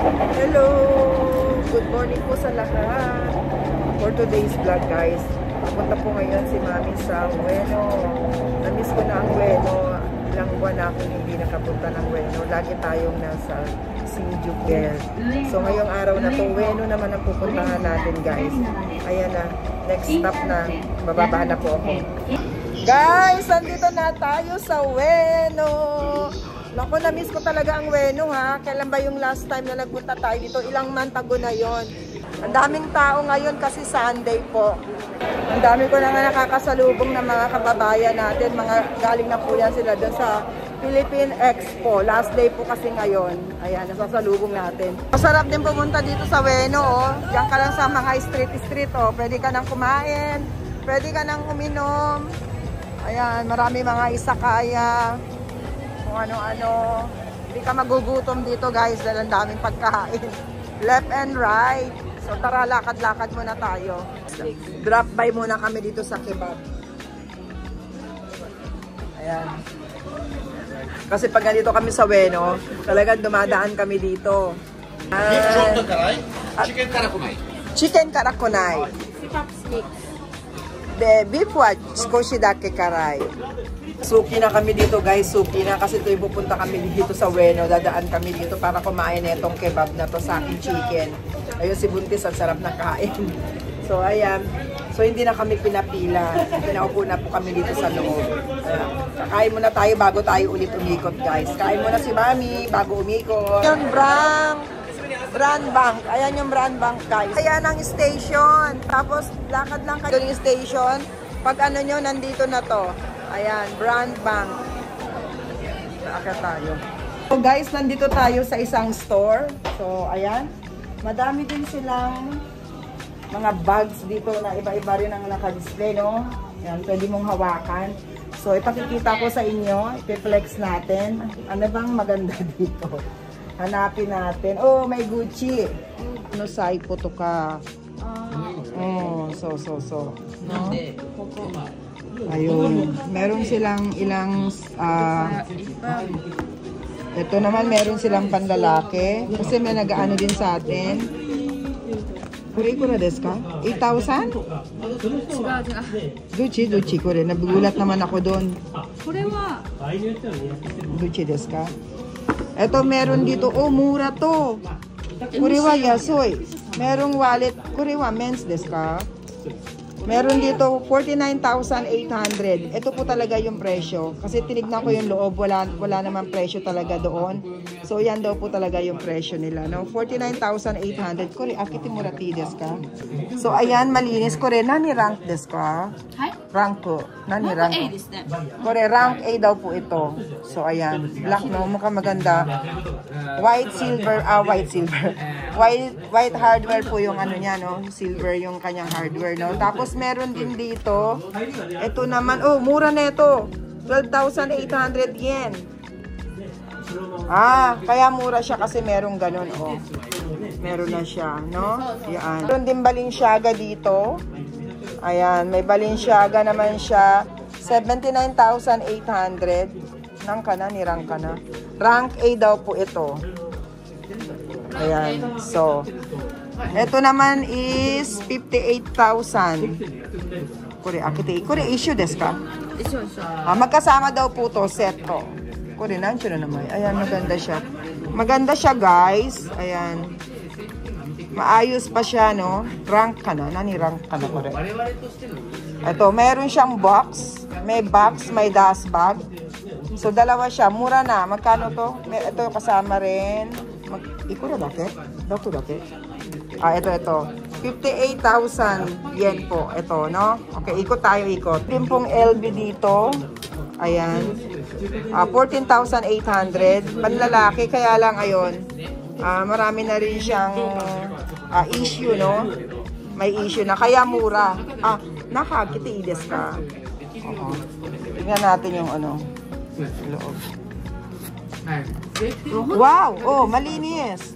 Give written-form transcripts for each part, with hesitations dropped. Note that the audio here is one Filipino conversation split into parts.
Hello! Good morning po sa lahat. For today's vlog guys, pupunta po ngayon si Mami sa Ueno. Namiss ko na ang Ueno. Ilang buwan na akong hindi nakapunta ng Ueno. Lagi tayong nasa Sinjugel. So ngayong araw na to, Ueno naman ang pupuntahan natin guys. Ayan na, next stop na. Bababa na po ako. Guys, andito na tayo sa Ueno. Naku, na-miss ko talaga ang Ueno ha. Kailan ba yung last time na nagpunta tayo dito? Ilang month ago na yon. Ang daming tao ngayon kasi Sunday po. Ang dami ko na nga nakakasalubong ng mga kababayan natin. Mga galing na po yan sila doon sa Philippine Expo. Last day po kasi ngayon. Ayan, nasasalubong natin. Masarap din pumunta dito sa Ueno. Oh. Diyan ka lang sa mga street oh. Pwede ka nang kumain. Pwede ka nang uminom. Ayan, marami mga isakaya. Kung ano-ano. Hindi ka magugutom dito guys dahil ang daming pagkain. Left and right. So tara, lakad-lakad muna tayo. Drop by muna kami dito sa kebab. Ayan. Kasi pag nandito kami sa Ueno, talagang dumadaan kami dito. Chicken karakunai. Chicken karakunai. De beef wa skoshi dake karai. Suki na kami dito guys, suki na kasi ito pupunta kami dito sa Ueno. Dadaan kami dito para kumain na itong kebab na to, sa aking chicken. Ayun si Buntis, ang sarap na kain. So ayan, so hindi na kami pinapila. Pinaupo na po kami dito sa loob. Kakain muna tayo bago tayo ulit umikot guys. Kain muna si Mami bago umikot. Yung Brand Bank. Ayan yung Brand Bank guys. Ayan ang station. Tapos lakad lang kayo yung station. Pag ano nyo, nandito na to. Ayan, Brand Bank. Nakaka tayo. So guys, nandito tayo sa isang store. So ayan, madami din silang mga bags dito na iba-iba rin ang naka-display, no? Ayan, pwede mong hawakan. So ipakikita ko sa inyo, ipiflex natin. Ano bang maganda dito? Hanapin natin. Oh, may Gucci. Ano saipo to ka? Oh, so. No? Ayun. Meron silang ilang ito naman meron silang panlalaki kasi may nag-aano din sa atin. Kure desu ka? 8,000? Gucci ko rin. Nagulat naman ako doon. Gucci desu ka? Ito meron dito. Oh, mura to. Kure wa yasoi. Merong wallet. Kure wa men's desu ka? Meron dito 49,800. Ito po talaga yung presyo. Kasi tinignan ko yung loob, wala naman presyo talaga doon. So yan daw po talaga yung presyo nila, no? 49,800. Kore akiti murati desu ka? So ayan, malinis ko rin. Nani rank desu ka? Rank ko. Nani rank? Kore rank A daw po ito. So ayan, black no, mukhang maganda. White silver. White hardware po yung ano niya, no? Silver yung kanyang hardware, no? Tapos meron din dito. Ito naman, oh, mura na ito. 12,800 yen. Ah, kaya mura siya kasi merong ganun, oh. Meron na siya, no? Yan. Meron din Balenciaga dito. Ayan, may Balenciaga naman siya. 79,800. Nirang ka na. Rank A daw po ito. Ayan, so ito naman is 58,000. Kore issue desu ka? Magkasama daw po to, set to. Kore nancho na naman. Ayan, maganda siya. Maganda siya, guys. Ayan. Maayos pa siya, no? Rank ka na. Rank ka na, kore. Ito, meron siyang box. May box, may dust bag. So, dalawa siya. Mura na. Magkano to? Ito kasama rin. Ikura dake? Dako dake? Ah, ito. 58,000 yen po. Ito, no? Okay, ikot tayo. Din pong LB dito. Ayan. 14,800. Panlalaki, kaya lang ayon. Marami na rin siyang issue, no? May issue na. Kaya mura. Nakakiti desu ka? Oo. Tingnan natin yung ano. Loob. Wow! Oh, malinis.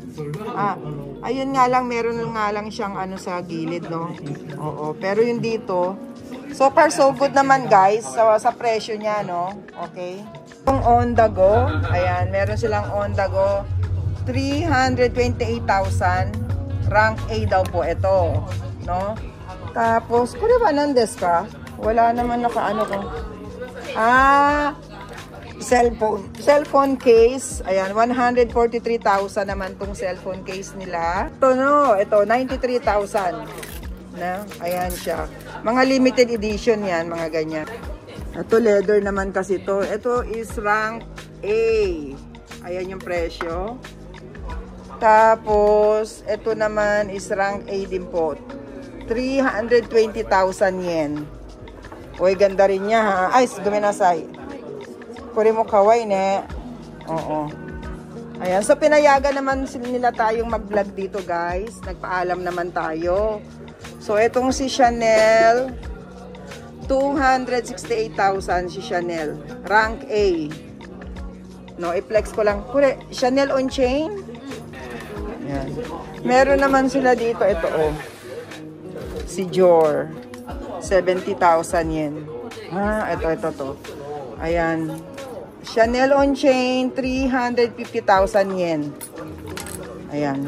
Ayun nga lang, meron nga lang siyang ano sa gilid, no? Oo, pero yung dito, so far so good naman guys, sa presyo niya, no? Okay. Yung on the go, ayan, meron silang on the go. 328,000. Rank A daw po ito. No? Tapos, kung ba nandes ka? Wala naman nakaano ko. Cellphone case. Ayan, 143,000 naman tong cellphone case nila. Ito 93,000. Na, ayan siya. Mga limited edition yan, mga ganyan. Ito leather naman kasi to. Ito is rank A. Ayan yung presyo. Tapos, ito naman is rank A din po. 320,000 yen. Uy, ganda rin niya ha. Ay, guminasay. Kuri mo kaway ne. Oo. Ayan. So, pinayagan naman nila tayong mag-vlog dito, guys. Nagpaalam naman tayo. So, itong si Chanel, 268,000 si Chanel. Rank A. No, i-flex ko lang. Kuri, Chanel on chain. Ayan. Meron naman sila dito. Ito, oh. Si Dior. 70,000 yen. Ito to. Ayan. Chanel on chain, 350,000 yen. Ayan.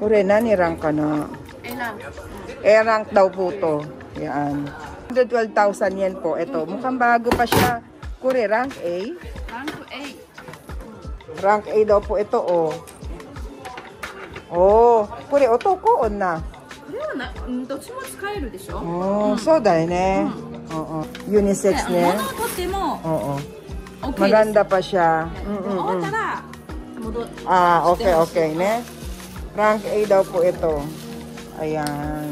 Kurena, ni-rank ka na. E-rank daw po to. Ayan. 112,000 yen po. Ito. Mukhang bago pa siya. Kure, rank A? Rank A. Rank A daw po ito, oh. Oh. Kure, otoko on na. So dahil ne. Oo. Unisex ne. Oo. Maganda pa siya. Okay ne. Rank A daw po ito. Ayan.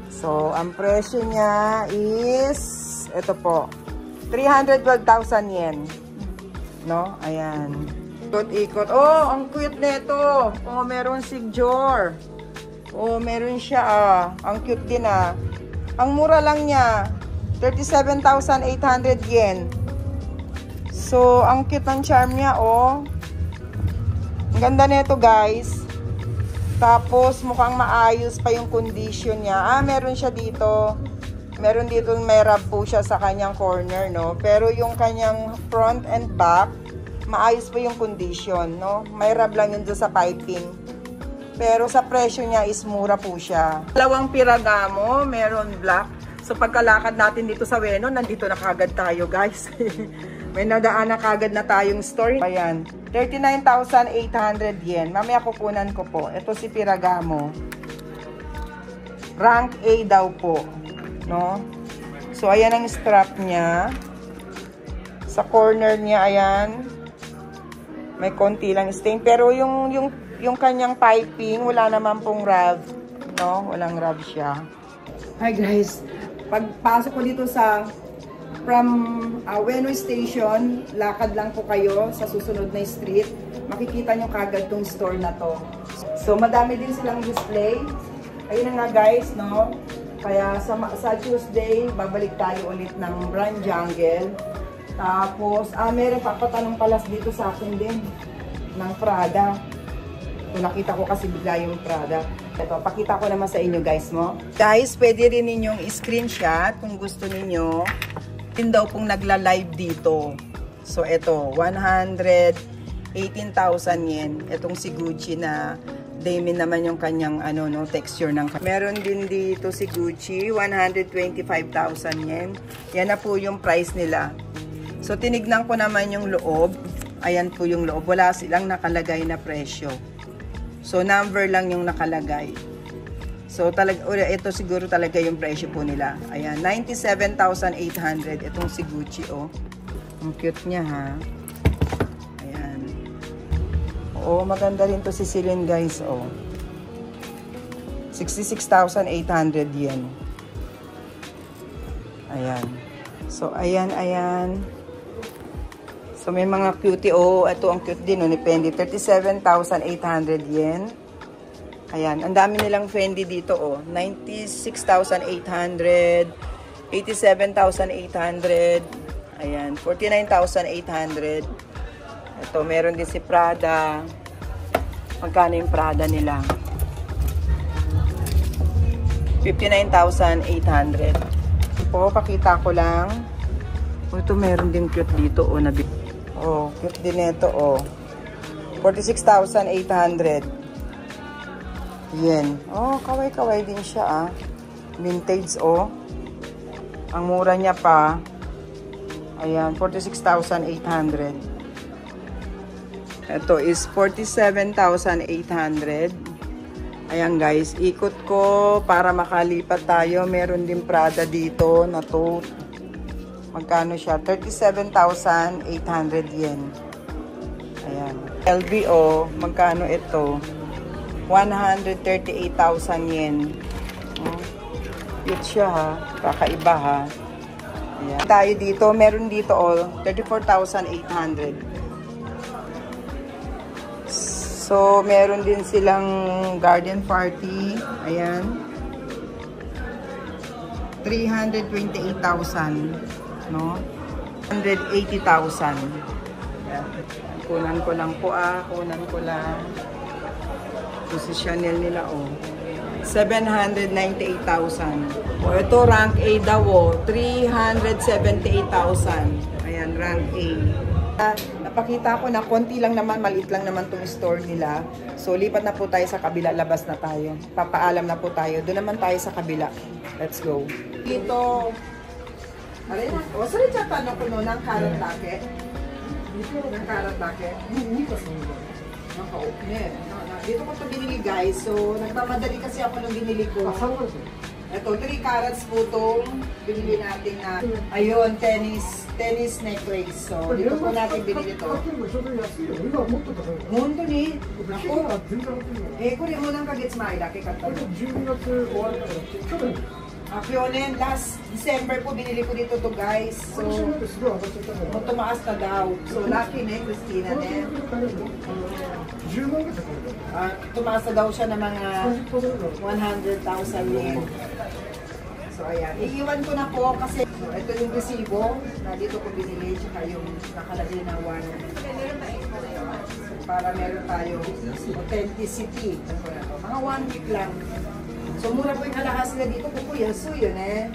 So, ang presyo niya is ito po. 312,000 yen. No? Ayan. Ikot-ikot. Oh, ang cute nito. Oh, meron signature. Oh, meron siya Ang cute din Ang mura lang niya, 37,800 yen. So, ang cute ng charm niya, oh. Ang ganda nito, guys. Tapos, mukhang maayos pa yung condition niya. Meron siya dito. Meron dito, may rub po siya sa kanyang corner, no? Pero yung kanyang front and back, maayos pa yung condition, no? May rub lang yun doon sa piping. Pero sa presyo niya is mura po siya. Dalawang piragamo, meron black. So pagkalakad natin dito sa Ueno, nandito na kagad tayo, guys. May nadaan na kagad na tayong store. Ayan, 39,800 yen. Mamaya kukunan ko po. Ito si piragamo. Rank A daw po, no? So ayan ang strap niya. Sa corner niya, ayan. May konti lang stain. Pero yung kanyang piping, wala naman pong rub, no? Walang rub siya. Hi guys, pagpasok ko dito from Ueno Station, lakad lang po kayo sa susunod na street. Makikita nyo kagad tong store na to. So, madami din silang display. Ayun na nga guys, no? Kaya sa Tuesday, babalik tayo ulit ng Brand Jungle. Tapos, meron papatanong palas dito sa akin din ng Prada. So, nakita ko kasi bigla yung Prada. Ito, pakita ko naman sa inyo guys mo. Guys, pwede rin ninyong screenshot kung gusto ninyo. Din daw pong nagla-live dito. So, ito, 118,000 yen. Itong si Gucci na Damin naman yung kanyang texture ng. Meron din dito si Gucci, 125,000 yen. Yan na po yung price nila. So, tinignan ko naman yung loob. Ayan po yung loob. Wala silang nakalagay na presyo. So, number lang yung nakalagay. So, ito siguro talaga yung presyo po nila. Ayan, 97,800. Itong si Gucci, oh. Ang cute niya, ha. Ayan. Oo, maganda rin to si Celine, guys, oh. 66,800 yen. Ayan. So, ayan. So, may mga cutie. Oh, ito ang cute din. Ni Fendi. 37,800 yen. Ayan. Ang dami nilang Fendi dito. Oh. 96,800. 87,800. Ayan. 49,800. Ito, meron din si Prada. Magkano yung Prada nila? 59,800. Po, pakita ko lang. Oh, ito meron din cute dito. Oh, cute din ito, oh. 46,800 yen. Oh, kaway-kaway din siya ah. Vintage oh. Ang mura niya pa. Ayan, 46,800. Ito is 47,800. Ayan guys, ikot ko para makalipat tayo. Meron din Prada dito na to. Magkano siya? 37,800 yen. Ayan. LBO, magkano ito? 138,000 yen. Cute siya ha. Kakaiba ha. Ayan. Tayo dito, meron dito all 34,800. So, meron din silang garden party. Ayan. 328,000. No? 180,000. Ayan. Kunan ko lang po ah. Kunan ko lang. Ito si Chanel nila oh. 798,000. O ito rank A daw oh. 378,000. Ayan, rank A. Napakita ko na konti lang naman, maliit lang naman itong store nila. So, lipat na po tayo sa kabila. Labas na tayo. Papaalam na po tayo. Doon naman tayo sa kabila. Let's go. Dito. Alay na. O, sorry siya tanong ko no, ng carrot bucket. Ng carrot bucket. Naka-open. Dito ko ito binili guys. So, nagmamadali kasi ako nung binili ko. Ito, 3 carats po itong binili natin na, ayun, tennis necklace. So, dito po natin binili ito. Mundo ni? Ako. Kuri mo nang kagits mailaki katalo. Yun, last December po binili ko dito to guys. So, tumaas na daw. So, lucky ne, Christina ne. Tumaas na daw siya ng mga 100,000 yen. So, ayan. Iiwan ko na po kasi ito yung resibo na dito ko binili. Tsaka yung nakalagay na 1. So, para meron tayo authenticity. Mga 1 week lang. So, mura po yung alahas nila dito po po. Yaso yun eh.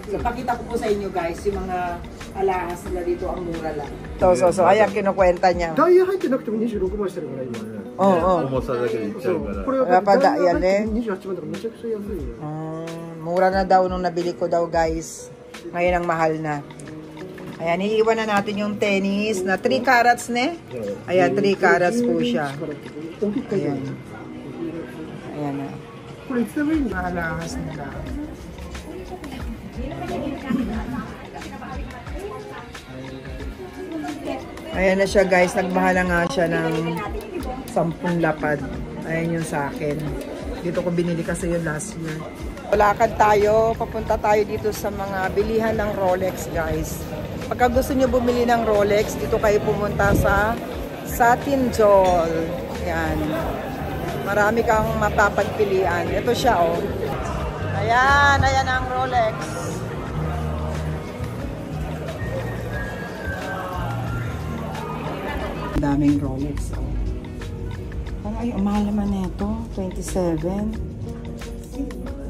So, pakita ko po sa inyo guys, yung mga alahas nila dito ang mura lang. So, ayan, kinukwenta niya. Daya 入ってなくても26万してるから今ね。重さだけでいっちゃうから。これはダイヤ入って28万だからめちゃくちゃ安いよ。Mura na daw nung nabili ko daw guys. Ngayon ang mahal na. Ayan, iiwan na natin yung tennis na 3 carats ne. Ayan, 3 carats po siya. Ayan. Ayan na. Alahas nila. Ayan na siya guys. Nagbahala nga siya ng 10 lapad. Ayan yung sa akin. Dito ko binili kasi yung last year. Lakad tayo. Papunta tayo dito sa mga bilihan ng Rolex guys. Pagka gusto nyo bumili ng Rolex, dito kayo pumunta sa Satinjol. Ayan. Marami kang mapapagpilian. Ito siya, oh. Ayan, ayan ang Rolex. Daming Rolex, oh. Ay, mahal naman ito. 27.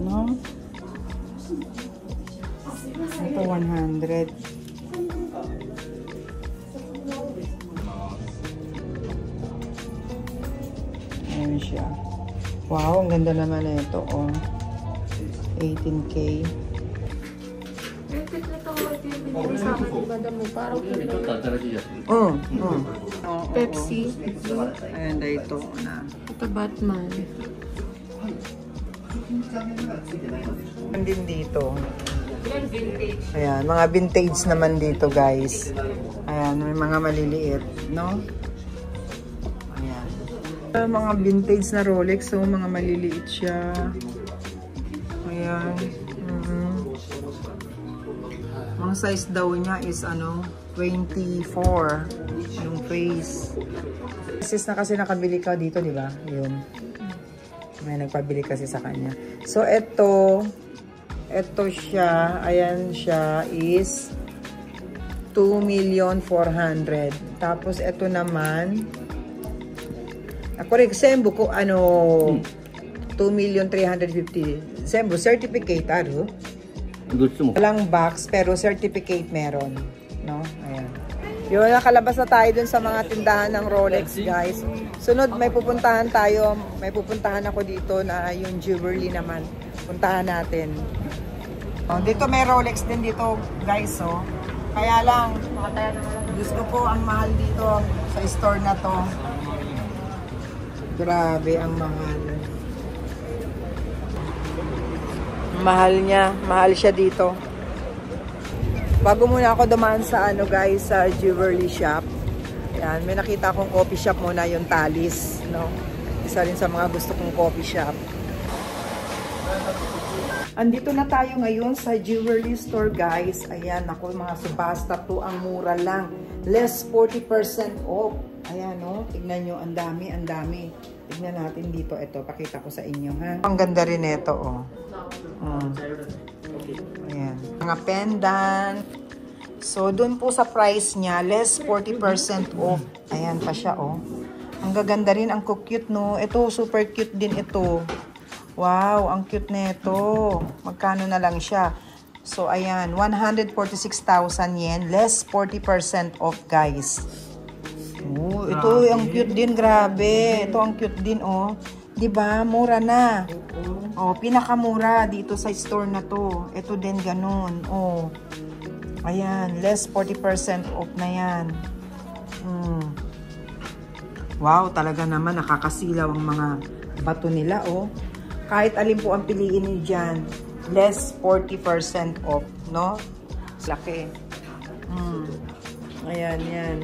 No? Ito, 100. Ayan siya. Wow, ang ganda naman na ito, oh. 18K. Pepsi. Ayan, dito na. Ito Batman. Din dito. Ayan, mga vintage naman dito, guys. Ayan, may mga maliliit, no? Mga vintage na Rolex, so mga maliliit siya. Ayan. Ang size daw niya is ano, 24 yung face. Sis na kasi nakabili ka dito, di ba? Yun. May nagpabili kasi sa kanya. So ito siya, ayan siya is 2,400,000. Tapos ito naman correct, sembo ko ano 2,350,000. Sembo certificate Gusto mo? Walang box pero certificate meron, no? Ayan. Yun, nakalabas na tayo dun sa mga tindahan ng Rolex, guys. Sunod, may pupuntahan tayo. May pupuntahan ako dito na yung jewelry naman. Puntahan natin. Oh, dito may Rolex din dito, guys. Oh. Kaya lang, Diyos ko po, ang mahal dito sa store na to. Grabe ang mahal. Mahal niya. Mahal siya dito. Bago muna ako dumaan sa ano guys, sa jewelry shop. Yan, may nakita akong coffee shop muna, yung Talis, no? Isa rin sa mga gusto kong coffee shop. Andito na tayo ngayon sa jewelry store, guys. Ayan, ako mga subasta to, ang mura lang. Less 40% off. Ayan, no? Tignan nyo, ang dami, ang dami. Tignan natin dito. Ito, pakita ko sa inyo, ha? Ang ganda rin ito, oh. Ayan. Mga pendant. So, dun po sa price niya, less 40% off. Ayan pa siya, oh. Ang gaganda rin, ang cute, no? Ito, super cute din ito. Wow, ang cute nito. Magkano na lang siya? So, ayan, 146,000 yen. Less 40% off, guys. Oh, ito, ang cute din, grabe. Ito, ang cute din, oh. Diba? Mura na. Oh, pinakamura dito sa store na to. Ito din ganun. Oh. Ayan, less 40% off na yan. Wow, talaga naman nakakasilaw ang mga bato nila, oh. Kahit alin po ang piliin niyo dyan, less 40% off, no? Laki. Ayan, yan.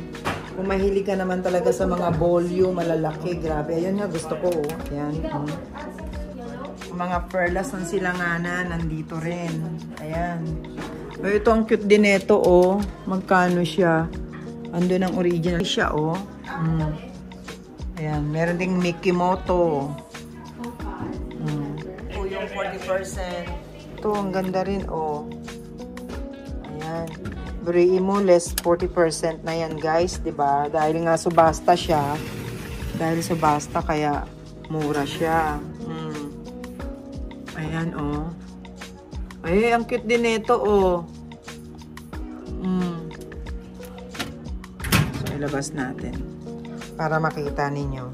Kung mahilig ka naman talaga sa mga volume, malalaki, grabe. Ayan nga, gusto ko, oh. Ayan. Mga perlas ng silanganan, nandito rin. Ayan. Pero ito, ang cute din ito, oh. Magkano siya? Ando ng original siya, oh. Ayan, meron ding Mickey Moto. Ito yung 40%. Ito, ang ganda rin, oh. Ayan. Buriin mo, less 40% na yan, guys, diba? Dahil nga subasta siya. Dahil subasta, kaya mura siya. Ayan, oh. Ay, ang cute din ito, oh. So, ilabas natin. Para makita ninyo.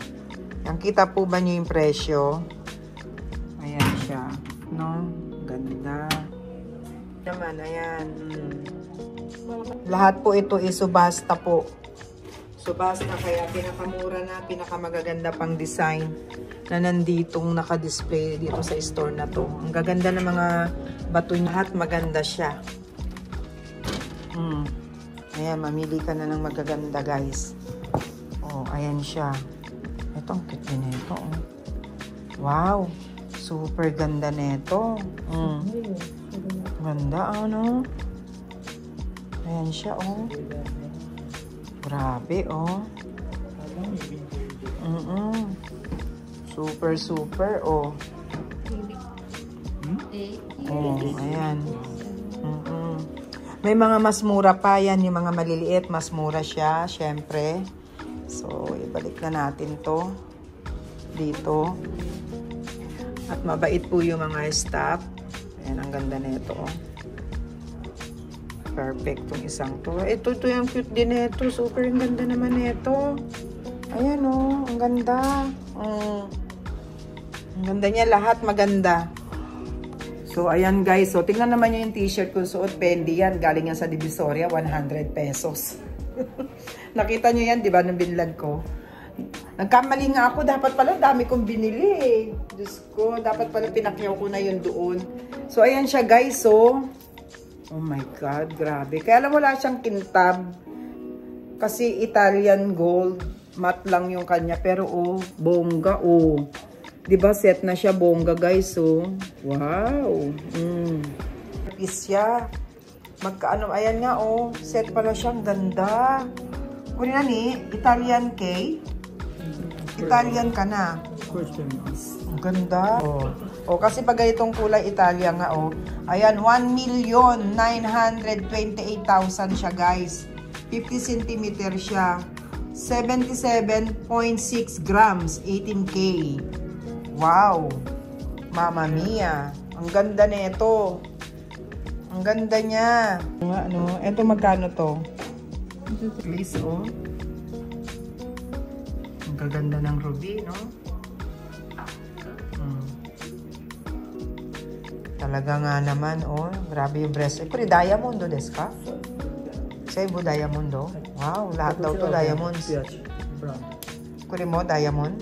Ang kita po ba nyo yung presyo? Ayan siya. No? Ganda. Naman, ayan. Lahat po ito isubasta po. Subasta, kaya pinakamura na, pinakamagaganda pang design na nanditong naka-display dito sa store na to. Ang gaganda ng mga bato niya. Lahat maganda siya. Ayan, mamili ka na ng magaganda, guys. Oh, ayan siya. Ito, ang cute din ito. Oh. Wow! Super ganda nito. Ganda, ano? Ayan siya, oh. Grabe, oh. Super, super, oh. Oh, ayan. May mga mas mura pa yan. Yung mga maliliit, mas mura siya, syempre. So, ibalik na natin to dito. At mabait po yung mga staff. Ayan, ang ganda nito, oh. Perfect tong isang to. Ito yung cute din nito. Super ang ganda naman nito. Ayan, oh. Ang ganda. Ang ganda niya. Lahat maganda. So, ayan guys. So, tingnan naman nyo yung t-shirt kung suot. Fendi yan. Galing yan sa Divisoria. 100 pesos. Nakita nyo yan, di ba? Nung binlog ko. Nagkamali nga ako. Dapat pala dami kong binili eh. Diyos ko. Dapat pala pinakyaw ko na yun doon. So, ayan siya guys. So, oh my God. Grabe. Kaya alam wala siyang kintab. Kasi Italian gold. Matte lang yung kanya. Pero oh, bongga oh. Diba set na siya bongga guys, oh. Wow. Piece siya. Magkaano, ayan nga, oh. Set pala siyang ganda. Kunin na ni, Italian cake. Italian ka na. Ang ganda. Oh, kasi pag ganitong kulay Italia nga, oh. Ayan, 1,928,000 siya guys. 50 cm siya. 77.6 grams, 18K. Wow! Mama mia! Ang ganda nito. Ang ganda niya. Ano? Ito magkano to? Please, oh. Ang gaganda ng ruby, no? Talaga nga naman, oh. Grabe yung breast. Kuri diamond do desu ka? Seibu diamond do? Wow, lahat daw to diamonds. Kuri mo diamond?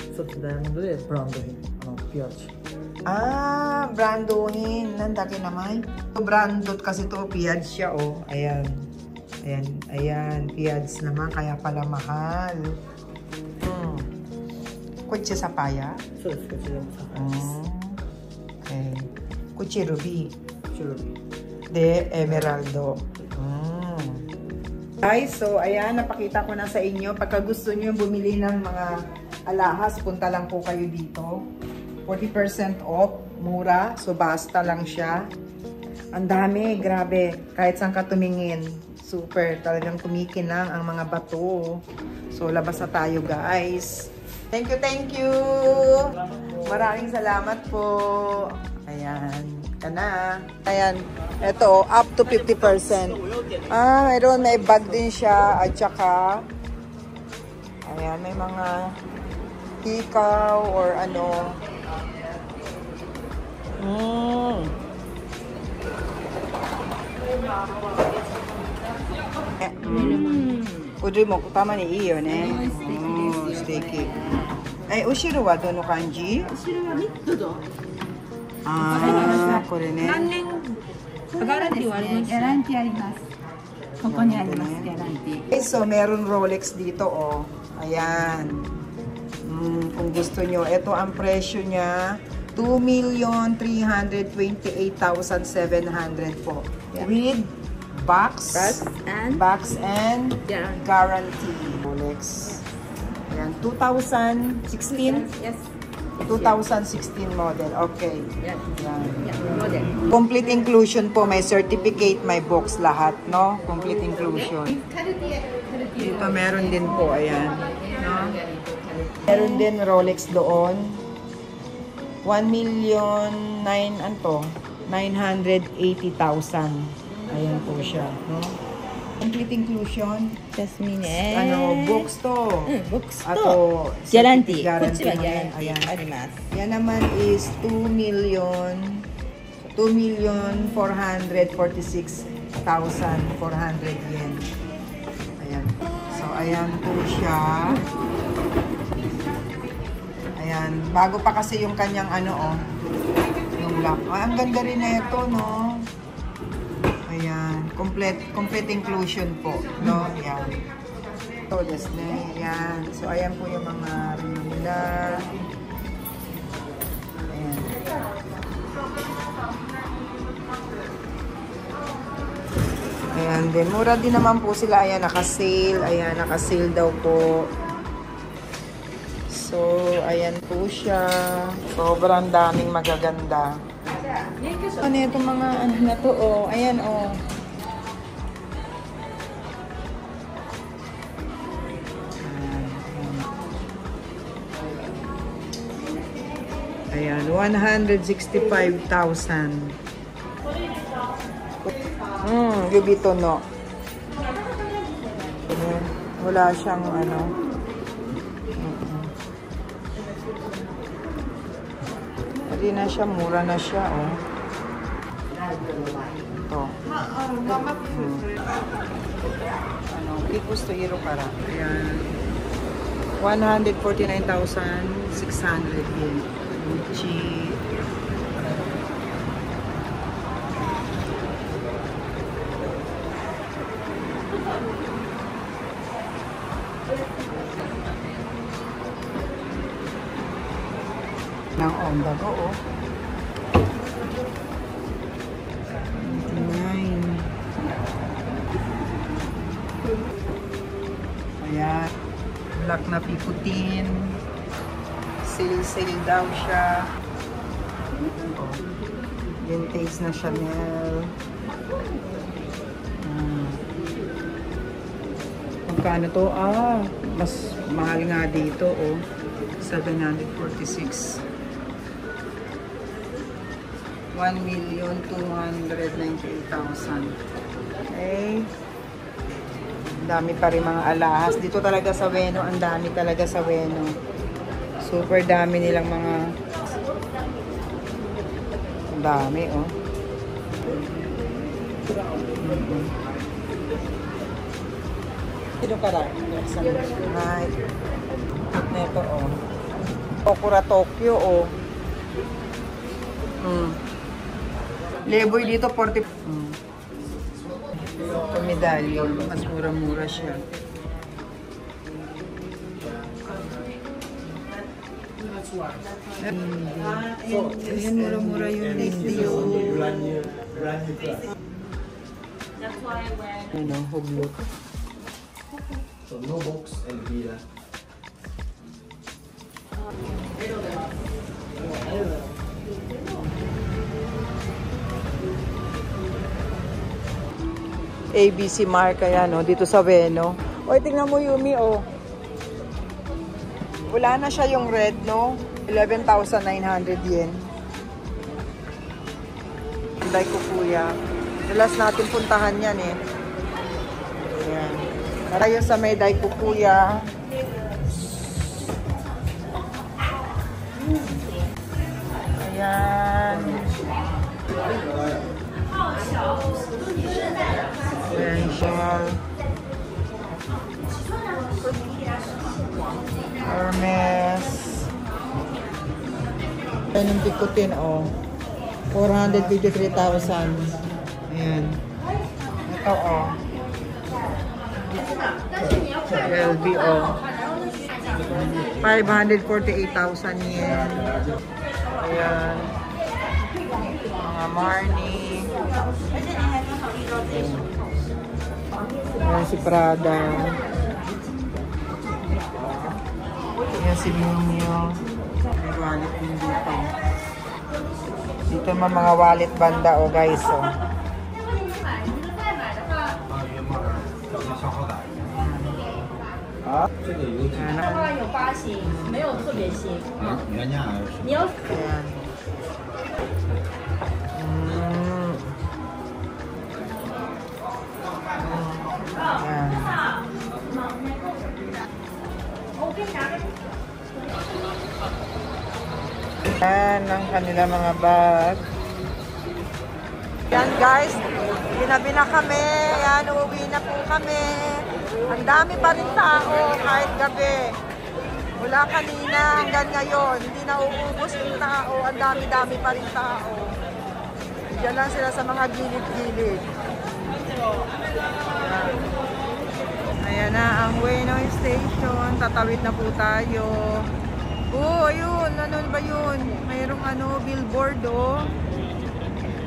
Ah, brandohin. Nandaki naman. Brandot kasi to, piads siya, oh. Ayan. Ayan, ayan. Piads naman, kaya pala mahal. Kutsi sapaya? Okay. Kutsi ruby? De emeraldo. Guys, so ayan, napakita ko na sa inyo. Pagka gusto nyo bumili ng mga alahas, punta lang po kayo dito. 40% off, mura. So basta lang siya. Ang dami, grabe. Kahit saan ka tumingin, super. Talagang kumikinang ang mga bato. So labas na tayo, guys. Thank you, thank you. Maraming salamat po. Ayan, kana. Ayan, ito, up to 50%. Ah, mayroon, may bag din siya. At saka, ayan, may mga hikaw or ano. Udri mo, tama ni iyo, ne? Sticky. Eh, ushiro wa dono kanji? Ushiro wa mitto do. Ah, kore ne. Nannen garanti wa arimasu? Garanti arimasu. Koko ni arimasu garanti. Okay, so meron Rolex dito, oh. Ayan. Kung gusto nyo, ito ang presyo niya. 2,328,700 po. Yeah. With box and guarantee. Rolex. Ayan, 2016? Yes. 2016 model. Okay. Yan. Model. Complete inclusion po. May certificate, may box lahat, no? Complete inclusion. Dito meron din po. Ayan. No? Meron din Rolex doon. 1,980,000. Ayan po siya. No? Complete inclusion. Jasmine. Ano, box to. Box to. Ato, guarantee. Ayan. Yan naman is 2,446,400 yen. Ayan. So, ayan po siya. Ayan. Bago pa kasi yung kanyang ano, oh. Yung black. Ah, ang ganda rin na ito, no? Ayan. Complete inclusion po. No? Ayan. Ito, Disney. Ayan. So, ayan po yung mga rin nila. Ayan. Ayan. Then, mura din naman po sila. Ayan, naka-sale. Ayan, naka-sale daw po. So, ayan po siya. Sobrang daming magaganda. Ano itong mga ano na to, oh. Ayan, oh. Ayan, 165,000. Yubito, no. Ayan, wala siyang ano. Hindi na siya, mura na siya, oh. Ito. Ano, Kikos to Iro para. Ayan. 149,600 yen. Gucci. Ng Onda ko, oh. 99. Ayan. Black na pikutin. Sale daw siya. Oh. Vintage na Chanel. Magkano to? Ah, mas mahal nga dito, oh. 746. 1,298,000. Okay. Ang dami pa rin mga alahas. Dito talaga sa Ueno, ang dami talaga sa Ueno. Super dami nilang mga... Ang dami, oh. Ito para. Right. Neto, oh. Okura Tokyo, oh. Leboy dito, 40. Ito medalyo. Mas mura-mura siya. Ayan, mura-mura yung hindi yung... Ano, hublot. So no box and villa. ABC marka yan, oh, dito sa Ueno. O, tingnan mo, Yumi, oh. Wala na siya yung red, no? 11,900 yen. Hinday ko, kuya. Dalas natin puntahan yan, eh. Ayan. Tayo sa may Daiku, kuya. Ayan. Ayan siya. Hermes. Ayan yung tikutin, oh. 453,000. Ayan. Ito, oh. LV, oh. 548,000 yen. Ayan. Mga Marni. Ayan si Prada. Ayan si Miu Miu. May wallet din dito. Dito mga wallet banda, oh guys, oh. Yan ang kanila mga bag. Yan guys, ginabi na kami. Yan, uuwi na po kami. Ang dami pa rin tao kahit gabi. Mula kanina hanggang ngayon, hindi na uubos yung tao. Ang dami-dami pa rin tao. Diyan lang sila sa mga gilid-gilid. Ayan na ang Ueno Station. Tatawid na po tayo. Oh, ayun. Ano ba yun? Mayroong billboard, oh.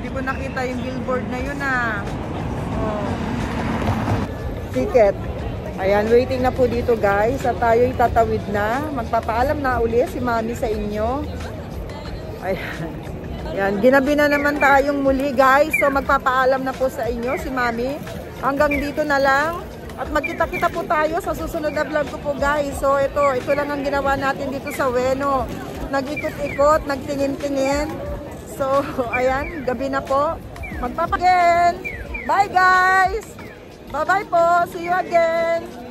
Hindi ko nakita yung billboard na yun, ah. Oh. Ticket. Ayan, waiting na po dito, guys. At tayo'y tatawid na. Magpapaalam na uli si Mami sa inyo. Ayan. Ayan, ginabi na naman tayong muli, guys. So, magpapaalam na po sa inyo si Mami. Hanggang dito na lang. At magkita-kita po tayo sa susunod na vlog ko po, guys. So ito lang ang ginawa natin dito sa Ueno. Nag-ikot-ikot, nagtingin-tingin. So ayan, gabi na po. Magpapagin. Bye guys. Bye-bye po. See you again.